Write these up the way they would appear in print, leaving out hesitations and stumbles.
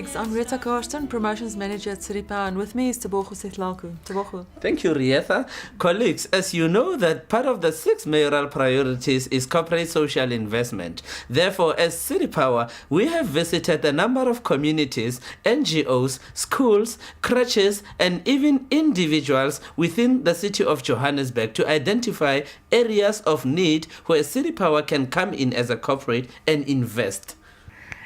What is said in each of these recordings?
colleagues, I'm Rita Karsten, Promotions Manager at City Power, and with me is Tebogo Setlaku. Tebogo. Thank you, Rietha. Colleagues, as you know that part of the 6 mayoral priorities is corporate social investment. Therefore, as City Power, we have visited a number of communities, NGOs, schools, crèches, and even individuals within the city of Johannesburg to identify areas of need where City Power can come in as a corporate and invest.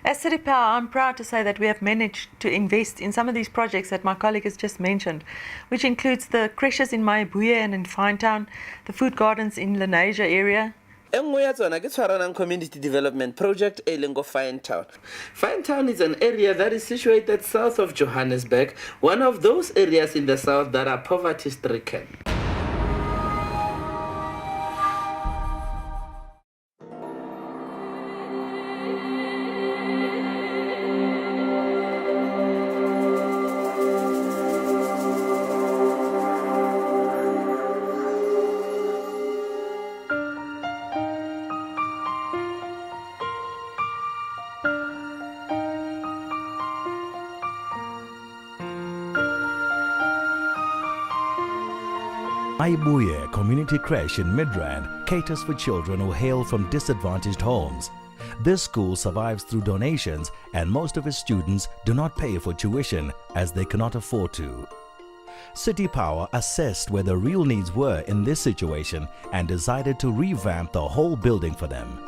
As City Power, I'm proud to say that we have managed to invest in some of these projects that my colleague has just mentioned, which includes the creches in Mayabuye and in Finetown, the food gardens in Lenasia area. Enngwe ya tsona ke tshwaranang community development project e leng go Finetown. Finetown is an area that is situated south of Johannesburg, one of those areas in the south that are poverty stricken. Mayabuye Community Creche in Midrand caters for children who hail from disadvantaged homes. This school survives through donations, and most of its students do not pay for tuition as they cannot afford to. City Power assessed where the real needs were in this situation and decided to revamp the whole building for them.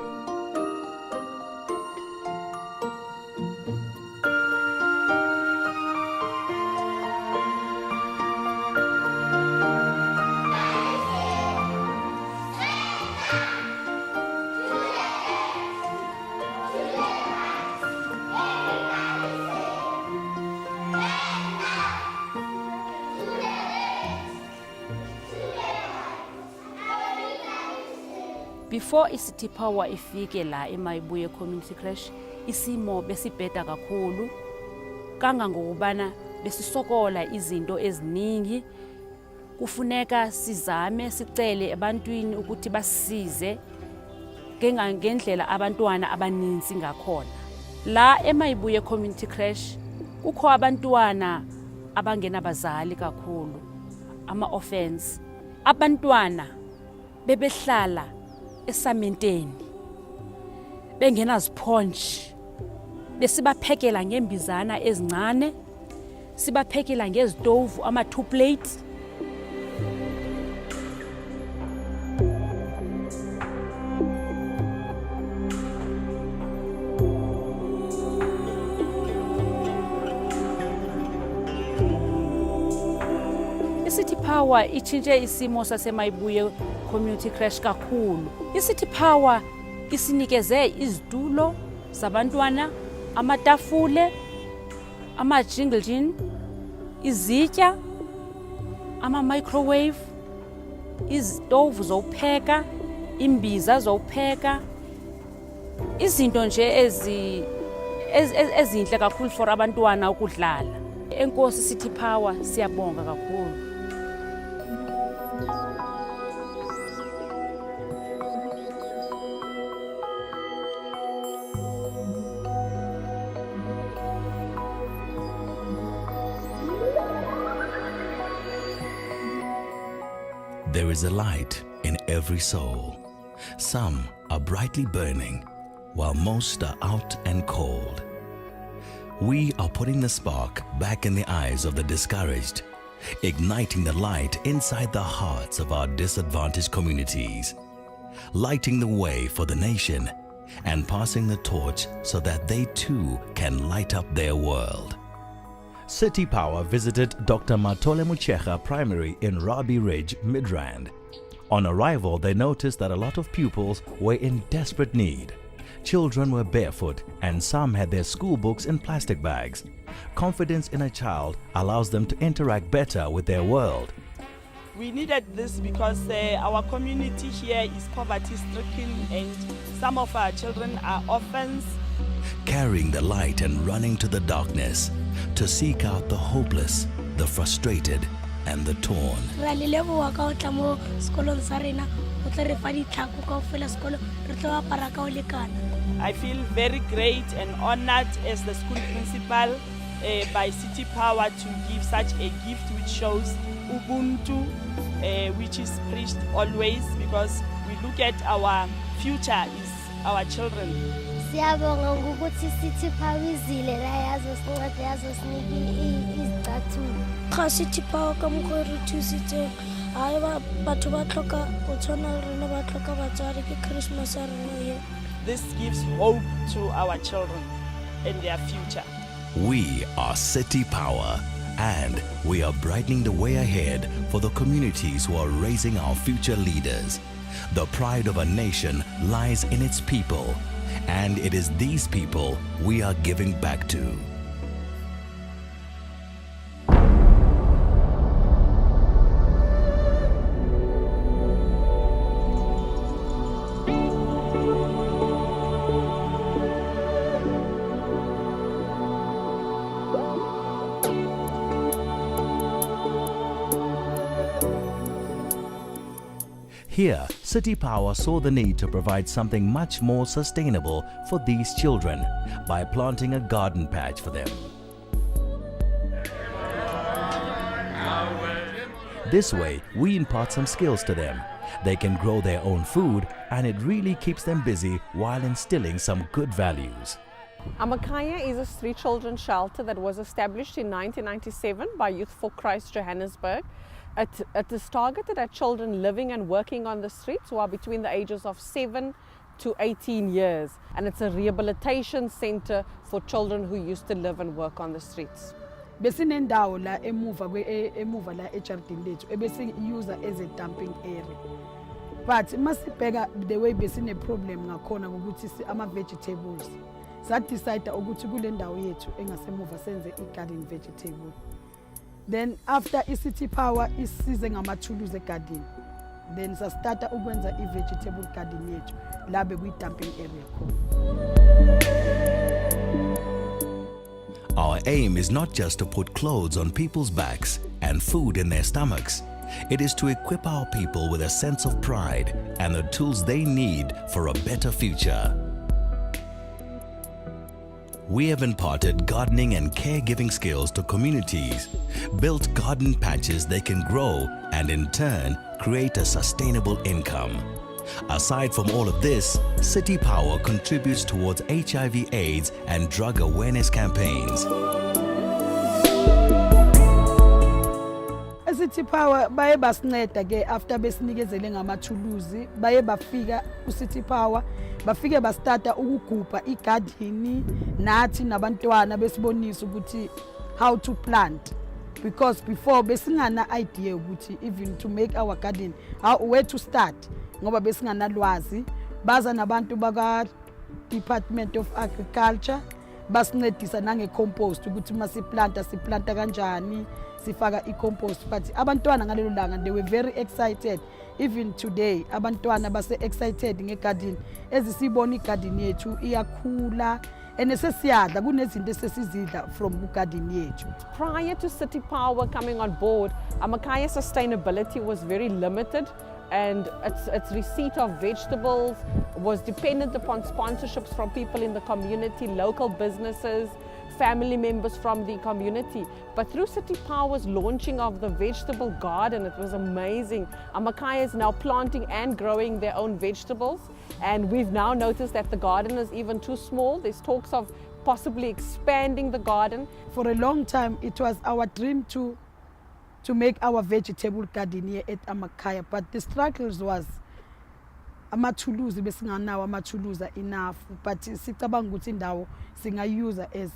Before City Power ifike la eMayabuye Community Creche, isimo besibheda kakhulu kangangokubana besisokola izinto eziningi. Kufuneka sizame sicele ebantwini ukuthi basisize ngendlela abantwana abaninzi ngakhona. La eMayabuye Community Creche kukho abantwana abangenabazali kakhulu, ama-orphans. Abantwana bebehlala esamenteni bengenaziphonje, besibaphekela ngembizana ezincane, sibaphekela ngezitovu ama-2 plates. City Power ichinje isimo saseMayabuye Community Creche kakhulu. City Power isinikeze izitulo zabantwana, amatafule, ama-jingle, izitya, ama-microwave, izitovu zokupheka, imbiza zokupheka, izinto nje ezinhle kakhulu for abantwana ukudlala. Enkosi City Power, siyabonga kakhulu. There is a light in every soul. Some are brightly burning, while most are out and cold. We are putting the spark back in the eyes of the discouraged, igniting the light inside the hearts of our disadvantaged communities, lighting the way for the nation, and passing the torch so that they too can light up their world. City Power visited Dr. Matole Muchecha Primary in Rabi Ridge, Midrand. On arrival, they noticed that a lot of pupils were in desperate need. Children were barefoot and some had their school books in plastic bags. Confidence in a child allows them to interact better with their world. We needed this because our community here is poverty-stricken and some of our children are orphans. Carrying the light and running to the darkness to seek out the hopeless, the frustrated, and the torn. I feel very great and honored as the school principal by City Power to give such a gift which shows Ubuntu, which is preached always, because we look at our future is our children. Siyabonga ukuthi City Power izile la yazosinceda yazosinika izicathulo. Ga City Power ka mokgwa re thusitse hayi batho ba tlhoka go tshwana le rena ba tlhoka batswadi ke Christmas ya rena ye. This gives hope to our children and their future. We are City Power, and we are brightening the way ahead for the communities who are raising our future leaders. The pride of a nation lies in its people, and it is these people we are giving back to. Here, City Power saw the need to provide something much more sustainable for these children by planting a garden patch for them. This way, we impart some skills to them. They can grow their own food, and it really keeps them busy while instilling some good values. Amakaya is a street children's shelter that was established in 1997 by Youth for Christ Johannesburg. It is targeted at children living and working on the streets who are between the ages of 7 to 18 years. And it's a rehabilitation center for children who used to live and work on the streets. Besinendawo la emuva la ejardini lethu ebesiyuza as a dumping area. But masibheka the way besine problem ngakhona ukuthi ama vegetables. Sadecide ukuthi kule ndawo yethu engasemuva senze i-garden vegetable. Then after City Power isize ngamathuluzi egarden, then sastarta ukwenza i-vegetable garden yethu la bekuyi-dumping area khona. Our aim is not just to put clothes on people's backs and food in their stomachs. It is to equip our people with a sense of pride and the tools they need for a better future. We have imparted gardening and caregiving skills to communities, built garden patches they can grow, and in turn, create a sustainable income. Aside from all of this, City Power contributes towards HIV/AIDS and drug awareness campaigns. City Power baye basinceda ke after besinikezele ngamathuluzi baye bafika ku-City Power bafike bastarta ukugubha igarden nathi nabantwana besibonisa ukuthi how to plant, because before besingana idea ukuthi even to make our garden where to start ngoba besinganalwazi. Baza nabantu baka Department of Agriculture basincedisa nange-compost ukuthi masiplanta siplanta kanjani, sifaka i-compost. But abantwana ngalelo langa they were very excited. Even today abantwana base excited ngegarden ezisibona igarden yethu iyakhula and esesiyadla kunezinto esesizidla from ku-garden yethu. Prior to City Power coming on board, Amakaya sustainability was very limited, and its receipt of vegetables was dependent upon sponsorships from people in the community, local businesses, family members from the community. But through City Power's launching of the vegetable garden, it was amazing. Amakaya is now planting and growing their own vegetables, and we've now noticed that the garden is even too small. There's talks of possibly expanding the garden. For a long time it was our dream to make our vegetable garden here at Amakaya, but the struggles was amathuluzi besinganawo amathuluzi enough, but sicabanga ukuthi indawo singayuza as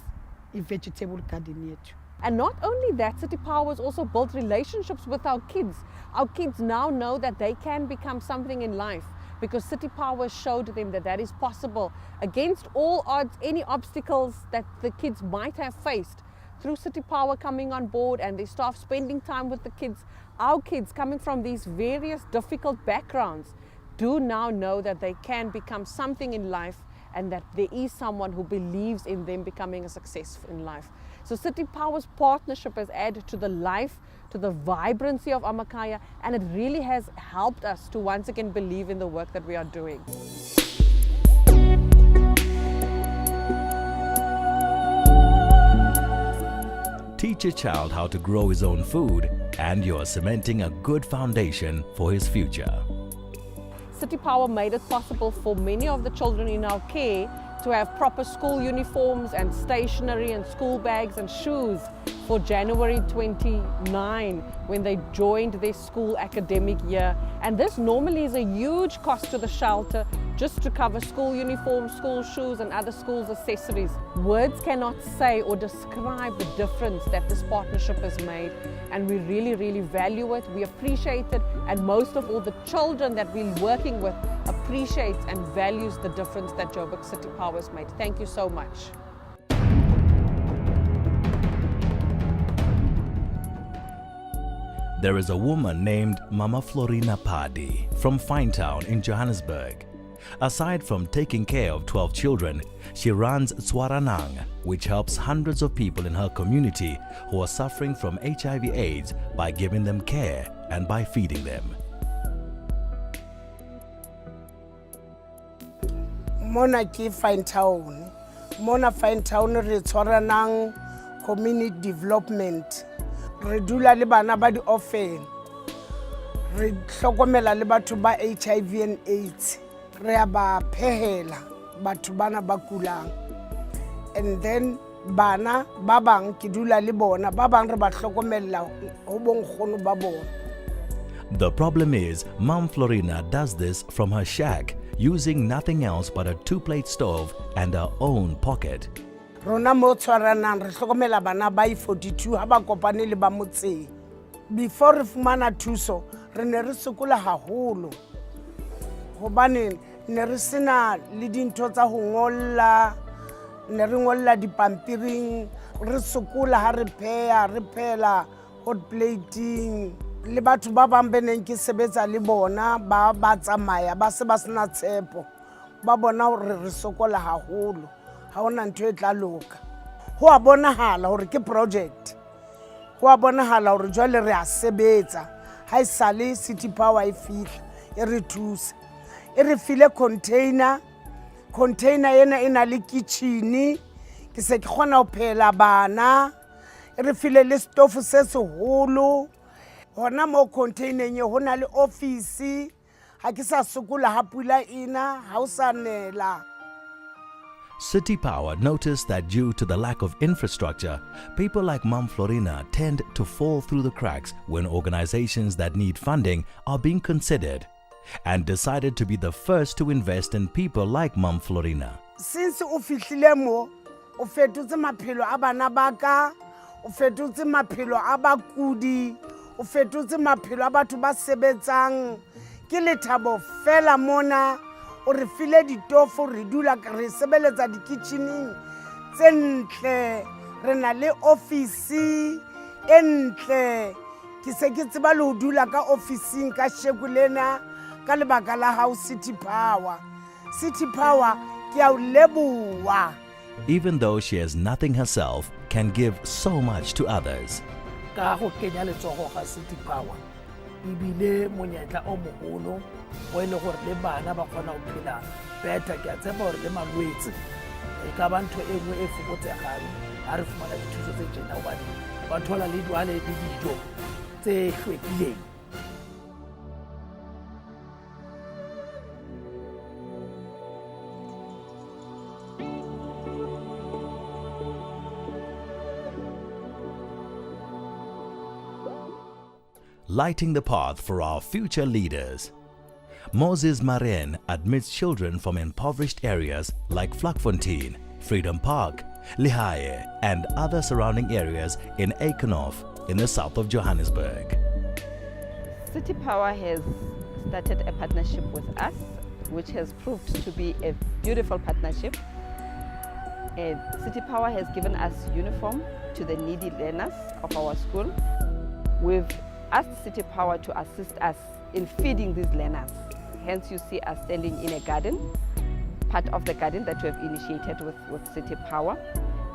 i-vegetable garden yethu. And not only that, City Power has also built relationships with our kids. Our kids now know that they can become something in life because City Power showed them that that is possible against all odds, any obstacles that the kids might have faced. Through City Power coming on board and their staff spending time with the kids, our kids coming from these various difficult backgrounds do now know that they can become something in life and that there is someone who believes in them becoming a success in life. So City Power's partnership has added to the life, to the vibrancy of Amakaya, and it really has helped us to once again believe in the work that we are doing. teach your child how to grow his own food, and you're cementing a good foundation for his future. City Power made it possible for many of the children in our care to have proper school uniforms and stationery and school bags and shoes for January 29 when they joined their school academic year. And this normally is a huge cost to the shelter just to cover school uniforms, school shoes and other schools accessories. Words cannot say or describe the difference that this partnership has made, and we really, really value it, we appreciate it, and most of all the children that we're working with appreciates and values the difference that Joburg City Power has made. Thank you so much. There is a woman named Mama Florina Padi from Finetown in Johannesburg. Aside from taking care of 12 children, she runs Tswaranang, which helps hundreds of people in her community who are suffering from HIV/AIDS by giving them care and by feeding them. Mona ke Finetown. Mona Finetown re Tswaranang community development. Re dula le bana ba di-orphan. Re hlokomela le batho ba HIV and AIDS. Re a ba phehela batho bana ba kulang. And then bana ba bang ke dula le bona, ba bang re ba hlokomela ho bonkgono ba bona. The problem is, Mom Florina does this from her shack, using nothing else but a 2-plate stove and her own pocket. Rona mo Tswaranang re hlokomela bana ba 42 ha ba kopane le ba motseng. Before re fumana thuso re ne re sokola haholo hobane ne re sena le dintho tsa ho ngolla, ne re ngolla dipampiring, re sokola ha re phela hot plating. Le batho ba bang beneng ke sebetsa le bona ba tsamaya ba se ba sena tshepo, ba bona hore re sokola haholo, ha ona ntho e tla loka. Ho a bonahala hore ke project, ho a bonahala hore jwale re a sebetsa, ha e sale City Power e fihla e re thusa, e re file container ena e na le kitchen, ke se ke kgona ho phela bana, e re file le stove se seholo. Hona mo containereng ho na le office, ha ke sa sokola ha pula ina, ha o sa nela. City Power noticed that due to the lack of infrastructure, people like Mom Florina tend to fall through the cracks when organizations that need funding are being considered, and decided to be the first to invest in people like Mom Florina. Since o fihlile mo, o fetotse maphelo a bana ba ka, o fetotse maphelo a bakudi, o fetotse maphelo a batho ba sebetsang. Ke lethabo fela mona, o re file ditofo, re dula re sebeletsa di-kitchening tse ntle, re na le office e ntle. Ke se ke tseba le ho dula ka officing ka sheku lena ka lebaka la hao City Power. City Power ke a o leboha. Even though she has nothing herself, can give so much to others. Ka go kenya letsogo ga City Power ibile monyetla o mogolo o ile gore le bana ba kgona go phela better. Ke a tseba gore le malwetse e ka ba ntho e nngwe e fokotsegang ha re fumana dithuso tse tjena hobane ba thola le dijo tse hlwekileng. Lighting the path for our future leaders. Moses Maren admits children from impoverished areas like Vlakfontein, Freedom Park, Lihaye, and other surrounding areas in Eikenhof in the south of Johannesburg. City Power has started a partnership with us, which has proved to be a beautiful partnership. City Power has given us uniform to the needy learners of our school. We've asked City Power to assist us in feeding these learners. Hence you see us standing in a garden, part of the garden that we have initiated with City Power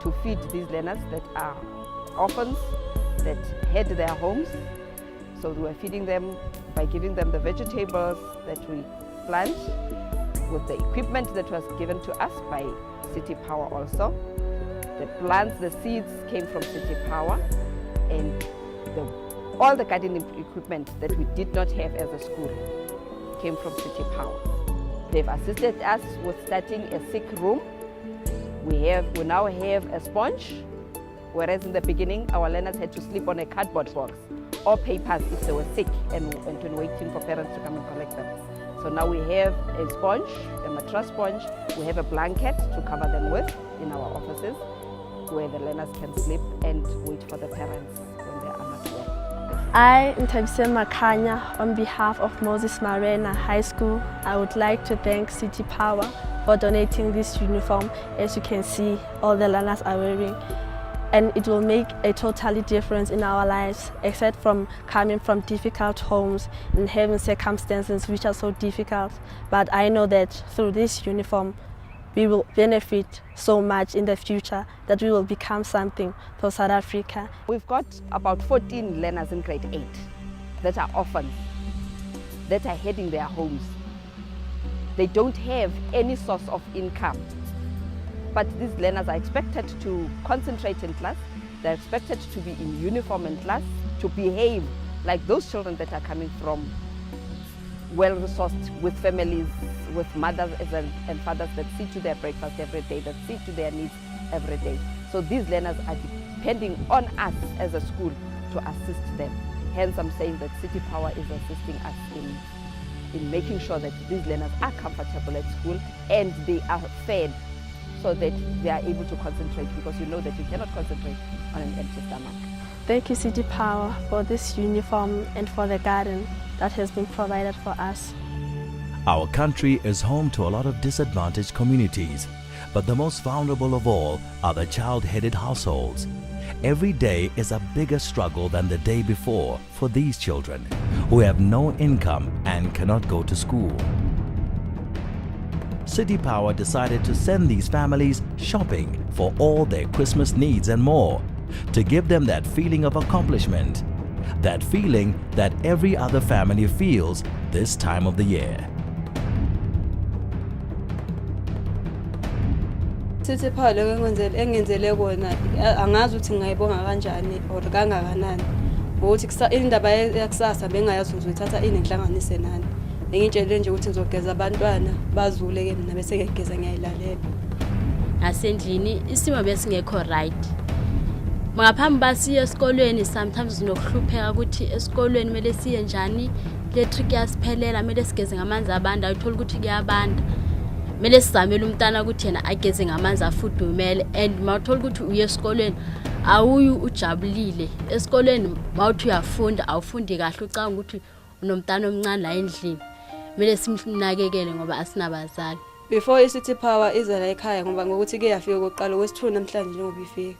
to feed these learners that are orphans, that had their homes. So we are feeding them by giving them the vegetables that we plant with the equipment that was given to us by City Power also. The plants, the seeds came from City Power. All the gardening equipment that we did not have as a school came from City Power. They've assisted us with starting a sick room. We now have a sponge, whereas in the beginning our learners had to sleep on a cardboard box or papers if they were sick and waiting for parents to come and collect them. So now we have a sponge, a mattress sponge, we have a blanket to cover them with in our offices where the learners can sleep and wait for the parents when they are not well. I, Ntabise Makanya, on behalf of Moses Marena High School, I would like to thank City Power for donating this uniform. As you can see, all the learners are wearing, and it will make a totally difference in our lives, except from coming from difficult homes and having circumstances which are so difficult. But I know that through this uniform, we will benefit so much in the future, that we will become something for South Africa. We've got about 14 learners in grade 8 that are orphans, that are heading their homes. They don't have any source of income. But these learners are expected to concentrate in class, they're expected to be in uniform in class, to behave like those children that are coming from well-resourced with families, with mothers and fathers that see to their breakfast every day, that see to their needs every day. So these learners are depending on us as a school to assist them. Hence I'm saying that City Power is assisting us in making sure that these learners are comfortable at school and they are fed so that they are able to concentrate, because you know that you cannot concentrate on an empty stomach. Thank you, City Power, for this uniform and for the garden that has been provided for us. Our country is home to a lot of disadvantaged communities, but the most vulnerable of all are the child-headed households. Every day is a bigger struggle than the day before for these children who have no income and cannot go to school. City Power decided to send these families shopping for all their Christmas needs and more, to give them that feeling of accomplishment, that feeling that every other family feels this time of the year. City Power engenzele kona angazi ukuthi ngayibonga kanjani or kangakanani, ukuthi indaba yakusasa bengayazi ukuthi uthatha ini ngihlanganise nani. Ngitshele nje ukuthi ngizogeza abantwana bazule ke mina bese ngiyageza ngiyayilalela. Nasendlini isimo besingekho right. Ngaphambi basiye esikolweni sometimes nokuhlupheka ukuthi esikolweni mele siye njani, le trick yasiphelela mele sigeze ngamanzi abanda, uthola ukuthi kuyabanda. Mele sizamele umntana ukuthi yena ageze ngamanzi afudumele, and mawuthola ukuthi uye esikolweni awuyu ujabulile. Esikolweni mawuthi uyafunda awufundi kahle, ucanga ukuthi unomntana omncane la endlini. Mele simnakekele ngoba asinabazali. Before iCity Power iza la ekhaya, ngoba ngokuthi ke yafika koqala kwesithu namhlanje njengoba ifika.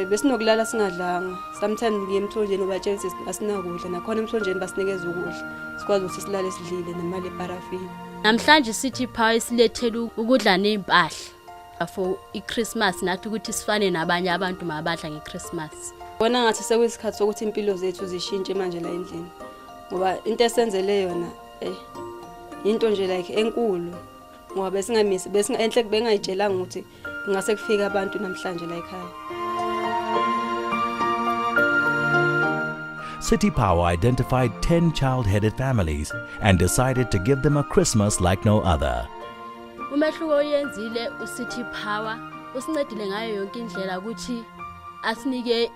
Besinokulala singadlanga. Sometimes ngiye emthonjeni ubatshela ukuthi asinakudla, nakhona emthonjeni basinikeza ukudla. Sikwazi ukuthi silale sidlile nemali eparafini. Namhlanje City Power isilethele ukudla nempahla for iChristmas, nathi ukuthi sifane nabanye abantu mabadla ngeChristmas. Bona ngathi sekuyisikhathi sokuthi impilo zethu zishintshe manje la endlini. Ngoba into esenzele yona into nje like enkulu, ngoba besingamisi enhle bengayitshelanga ukuthi ngase kufika abantu namhlanje la ekhaya. City Power identified 10 child-headed families and decided to give them a Christmas like no other. Umehluko oyenzile uCity Power usincedile ngayo yonke indlela ukuthi asinike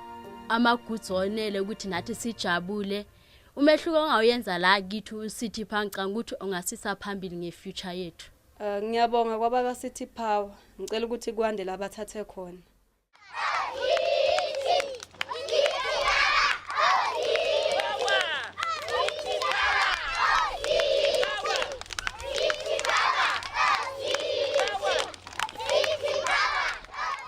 amagoods onele ukuthi nathi sijabule. Umehluko ongawuyenza la kithi uCity Power ngicanga ukuthi ongasisa phambili ngefuture yethu. Ngiyabonga kwabaka City Power, ngicela ukuthi kwande la bathathe khona.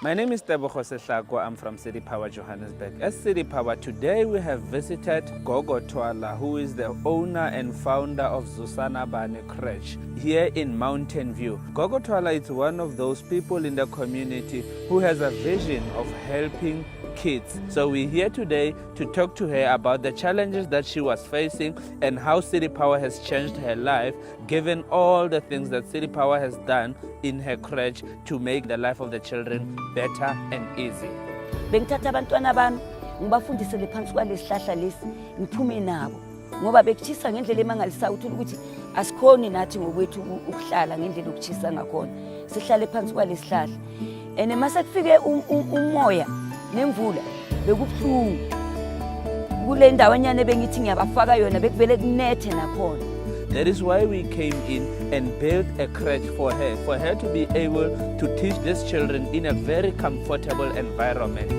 My name is Tebogo Sehlakwa. I'm from City Power Johannesburg. As City Power, today we have visited Gogo Twala, who is the owner and founder of Zusana Bane Crèche here in Mountain View. Gogo Twala is one of those people in the community who has a vision of helping kids. So we're here today to talk to her about the challenges that she was facing and how City Power has changed her life, given all the things that City Power has done in her crèche to make the life of the children better and easy. Bengithatha abantwana bami ngibafundisele phansi kwalesihlahla lesi ngiphume nabo ngoba bekuchisa ngendlela emangalisayo uthola ukuthi asikhoni nathi ngokwethu ukuhlala ngendlela okuchisa ngakhona sihlale phansi kwalesihlahla and mase kufike umoya nemvula bekubuhlungu kule ndawanyana bengithi ngiyabafaka yona bekuvele kunethe nakhona. That is why we came in and built a crèche for her to be able to teach these children in a very comfortable environment.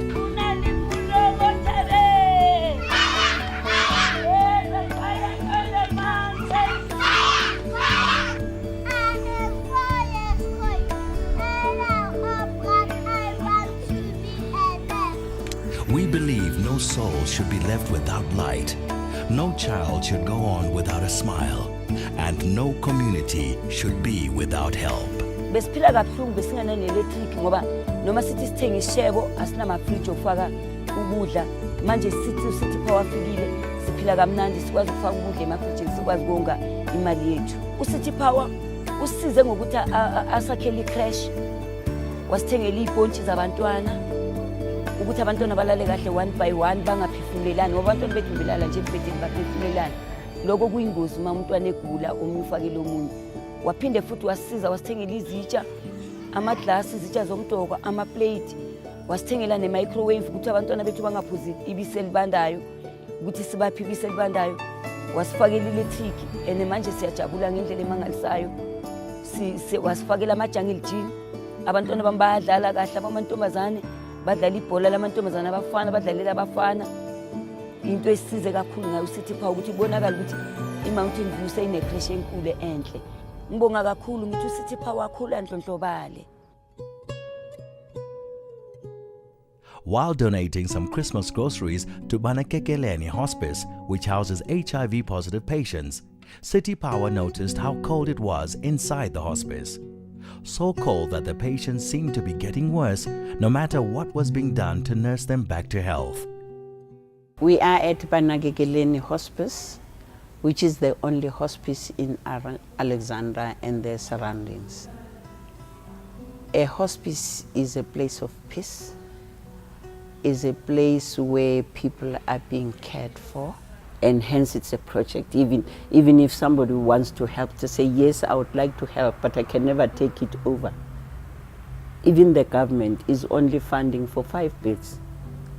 We believe no soul should be left without light, no child should go on without a smile, and no community should be without help. Besiphila kabuhlungu besingana ne-electric ngoba noma sithi sithenga isishebo asinama-fridge okufaka ukudla. Manje sithi uSithi Power afikile siphila kamnandi sikwazi ukufaka ukudla emafrijini sikwazi ukonga imali yethu. uSithi Power usisize ngokuthi asakhele i-crash wasithengela iy'pontshi zabantwana ukuthi abantwana balale kahle one by one bangaphefumulelani ngoba abantwana bethu belala nje embhedeni baphefumulelani. Lokho kuyingozi uma umntwana egula omunye ufakele omunye. Waphinde futhi wasisiza wasithengela izitsha amaglasi izitsha zomdoko amaplate wasithengela ne-microwave ukuthi abantwana bethu bangaphuzi ibisi elibandayo ukuthi sibaphe ibisi elibandayo wasifakela i-electric and manje siyajabula ngendlela emangalisayo. Wasifakela ama-jungle gym abantwana bami bayadlala kahle abamantombazane badlala ibhola lamantombazane abafana badlalela abafana. Into esisize kakhulu ngayo uSithi Power ukuthi ibonakala ukuthi i-Mountain View seyine-creche enkulu enhle. Ngibonga kakhulu ngithi uSithi Power akhula ndlondlobale. While donating some Christmas groceries to Banakekeleni Hospice, which houses HIV-positive patients, City Power noticed how cold it was inside the hospice. So cold that the patients seemed to be getting worse, no matter what was being done to nurse them back to health. We are at Banakekeleni Hospice, which is the only hospice in Alexandra and their surroundings. A hospice is a place of peace, is a place where people are being cared for, and hence it's a project. Even if somebody wants to help, to say, yes, I would like to help, but I can never take it over. Even the government is only funding for 5 beds,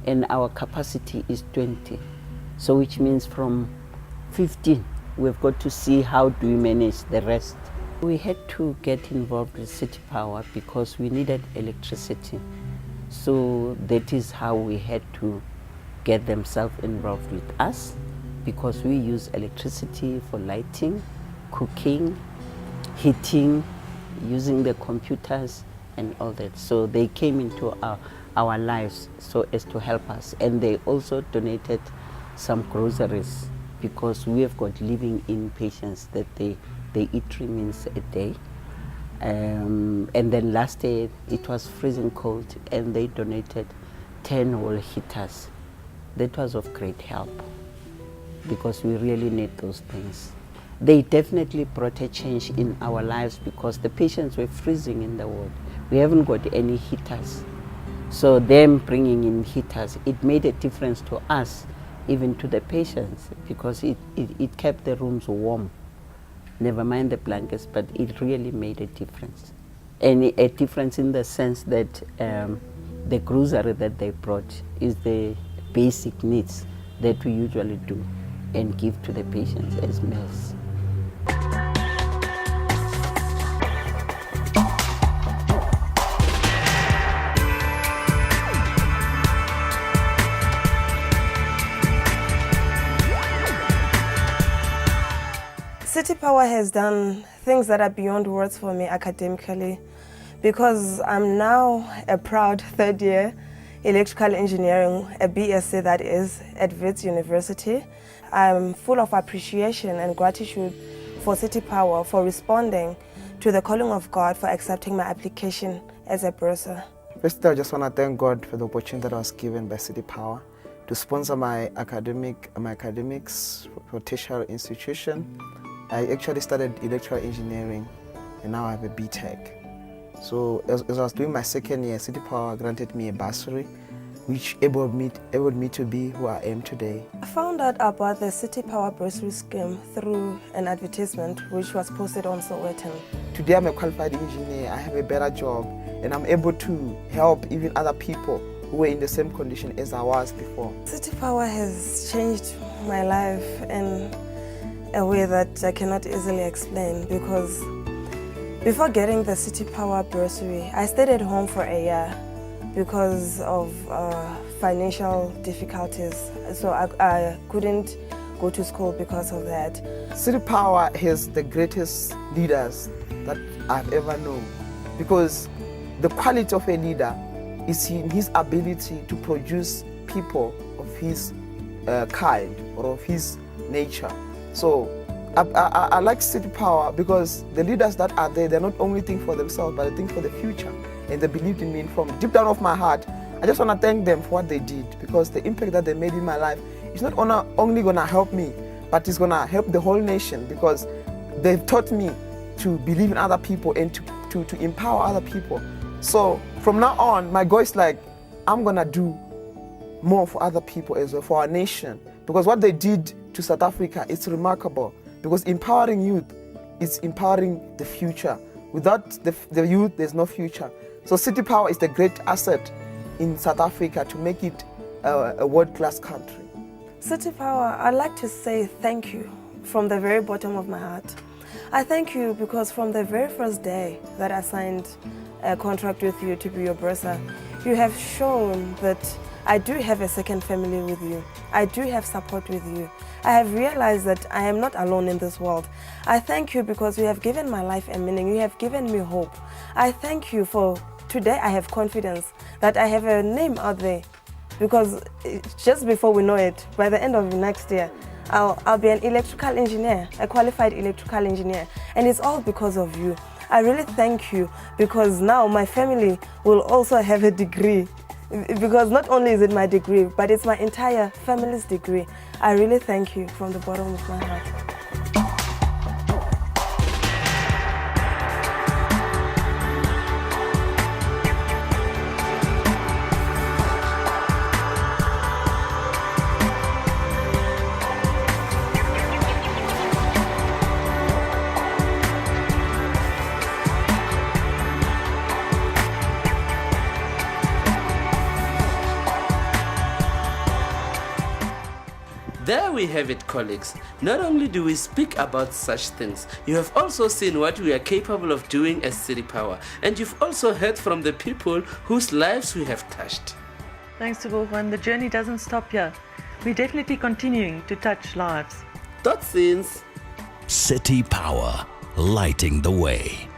and our capacity is 20. So which means from 15, we've got to see how do we manage the rest. We had to get involved with City Power because we needed electricity. So that is how we had to get themselves involved with us, because we use electricity for lighting, cooking, heating, using the computers and all that. So they came into our lives so as to help us. And they also donated some groceries because we have got living-in patients that they eat 3 meals a day. And then last year it was freezing cold and they donated 10 wall heaters. That was of great help because we really need those things. They definitely brought a change in our lives because the patients were freezing in the ward. We haven't got any heaters. So them bringing in heaters, it made a difference to us, even to the patients, because it kept the rooms warm. Never mind the blankets, but it really made a difference. And a difference in the sense that the grocery that they brought is the basic needs that we usually do and give to the patients as meals. City Power has done things that are beyond words for me academically, because I'm now a proud third year electrical engineering, a BSc that is, at Wits University. I'm full of appreciation and gratitude for City Power for responding to the calling of God, for accepting my application as a bursar. First, I just want to thank God for the opportunity that I was given by City Power to sponsor my academics for tertiary institution. I actually studied electrical engineering and now I have a BTech. So as I was doing my second year, City Power granted me a bursary which enabled me to be who I am today. I found out about the City Power bursary scheme through an advertisement which was posted on Sowetan. Today I'm a qualified engineer, I have a better job, and I'm able to help even other people who were in the same condition as I was before. City Power has changed my life in a way that I cannot easily explain, because before getting the City Power bursary, I stayed at home for a year because of financial difficulties. So I couldn't go to school because of that. City Power has the greatest leaders that I've ever known, because the quality of a leader is in his ability to produce people of his kind or of his nature. So I like City Power because the leaders that are there, they're not only think for themselves, but they think for the future. And they believed in me. And from deep down of my heart, I just want to thank them for what they did, because the impact that they made in my life is not only going to help me, but it's going to help the whole nation, because they've taught me to believe in other people and to empower other people. So from now on, my goal is like, I'm going to do more for other people as well, for our nation, because what they did to South Africa is remarkable, because empowering youth is empowering the future. Without the youth, there's no future. So City Power is the great asset in South Africa to make it a world-class country. City Power, I'd like to say thank you from the very bottom of my heart. I thank you because from the very first day that I signed a contract with you to be your bursar, you have shown that I do have a second family with you. I do have support with you. I have realized that I am not alone in this world. I thank you because you have given my life a meaning. You have given me hope. I thank you for today. I have confidence that I have a name out there, because just before we know it, by the end of next year, I'll be an electrical engineer, a qualified electrical engineer, and it's all because of you. I really thank you, because now my family will also have a degree, because not only is it my degree, but it's my entire family's degree. I really thank you from the bottom of my heart. There we have it, colleagues. Not only do we speak about such things, you have also seen what we are capable of doing as City Power, and you've also heard from the people whose lives we have touched. Thanks to Wolfman, the journey doesn't stop here. We're definitely continuing to touch lives. Tot ziens. City Power, lighting the way.